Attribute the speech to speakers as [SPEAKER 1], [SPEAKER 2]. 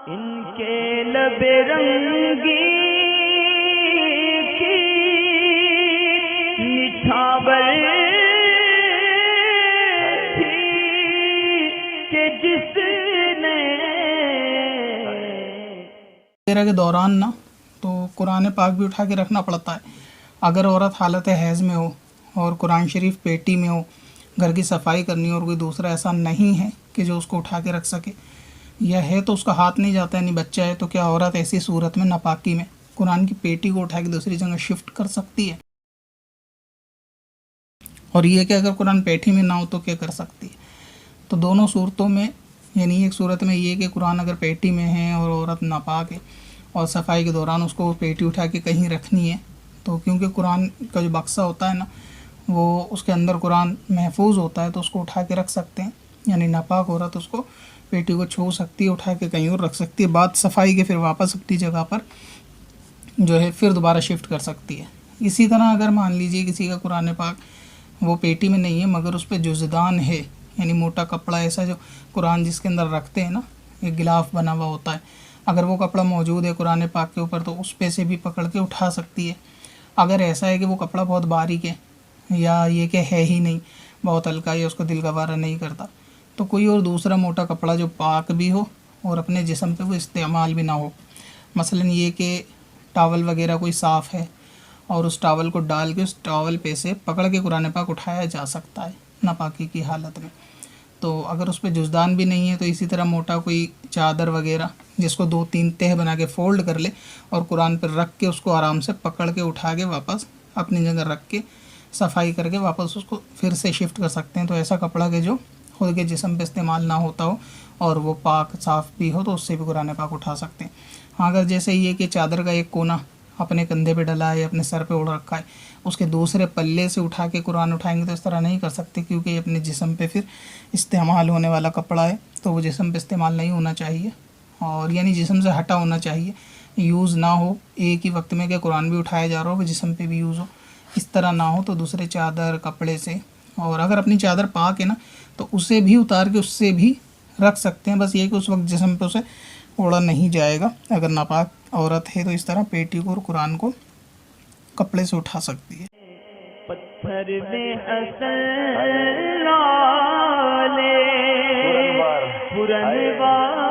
[SPEAKER 1] इनके लबे रंगी की निछावर थी कि जिसने
[SPEAKER 2] के दौरान ना तो कुरान पाक भी उठा के रखना पड़ता है। अगर औरत हालत हैज़ में हो और कुरान शरीफ पेटी में हो, घर की सफाई करनी हो और कोई दूसरा ऐसा नहीं है कि जो उसको उठा के रख सके, यह है तो उसका हाथ नहीं जाता, यानी बच्चा है, तो क्या औरत ऐसी सूरत में नापाकी में कुरान की पेटी को उठा के दूसरी जगह शिफ्ट कर सकती है? और ये कि अगर कुरान पेटी में ना हो तो क्या कर सकती है? तो दोनों सूरतों में, यानी एक सूरत में ये कि कुरान अगर पेटी में है और औरत नापाक है और सफाई के दौरान उसको पेटी उठा के कहीं रखनी है, तो क्योंकि कुरान का जो बक्सा होता है ना, वो उसके अंदर कुरान महफूज होता है, तो उसको उठा के रख सकते हैं। यानी नापाक औरत उसको पेटी को छू सकती है, उठा के कहीं और रख सकती है, बाद सफाई के फिर वापस अपनी जगह पर जो है फिर दोबारा शिफ्ट कर सकती है। इसी तरह अगर मान लीजिए किसी का कुरान पाक वो पेटी में नहीं है मगर उस पर जुज़दान है, यानी मोटा कपड़ा ऐसा जो कुरान जिसके अंदर रखते हैं ना, एक गिलाफ बना हुआ होता है, अगर वो कपड़ा मौजूद है कुरान पाक के ऊपर तो उस पे से भी पकड़ के उठा सकती है। अगर ऐसा है कि वो कपड़ा बहुत बारीक है या ये कि है ही नहीं, बहुत हल्का या उसको दिल गवारा नहीं करता, तो कोई और दूसरा मोटा कपड़ा जो पाक भी हो और अपने जिस्म पे वो इस्तेमाल भी ना हो, मसलन ये कि टावल वगैरह कोई साफ़ है और उस टावल को डाल के उस टावल पे से पकड़ के कुरान पाक उठाया जा सकता है नापाकी की हालत में। तो अगर उस पर जुज़दान भी नहीं है तो इसी तरह मोटा कोई चादर वगैरह जिसको 2-3 तह बना के फ़ोल्ड कर ले और कुरान पर रख के उसको आराम से पकड़ के उठा के वापस अपनी जगह रख के सफाई करके वापस उसको फिर से शिफ्ट कर सकते हैं। तो ऐसा कपड़ा के जो खुद के जिस्म पे इस्तेमाल ना होता हो और वो पाक साफ़ भी हो तो उससे भी कुरान पाक उठा सकते हैं। हाँ, अगर जैसे ये कि चादर का एक कोना अपने कंधे पे डला है, अपने सर पे उड़ रखा है, उसके दूसरे पल्ले से उठा के कुरान उठाएंगे तो इस तरह नहीं कर सकते, क्योंकि ये अपने जिस्म पे फिर इस्तेमाल होने वाला कपड़ा है, तो वो जिस्म पे इस्तेमाल नहीं होना चाहिए और यानी जिस्म से हटा होना चाहिए, यूज़ ना हो एक ही वक्त में कि कुरान भी उठाया जा रहा हो वो जिस्म पे भी यूज़ हो, इस तरह ना हो। तो दूसरे चादर कपड़े से, और अगर अपनी चादर पाक है ना तो उसे भी उतार के उससे भी रख सकते हैं, बस ये कि उस वक्त जिस्म पे उसे ओढ़ा नहीं जाएगा। अगर नापाक औरत है तो इस तरह पेटी को और कुरान को कपड़े से उठा सकती है।
[SPEAKER 1] पत्थर में असल लाले पुरनवार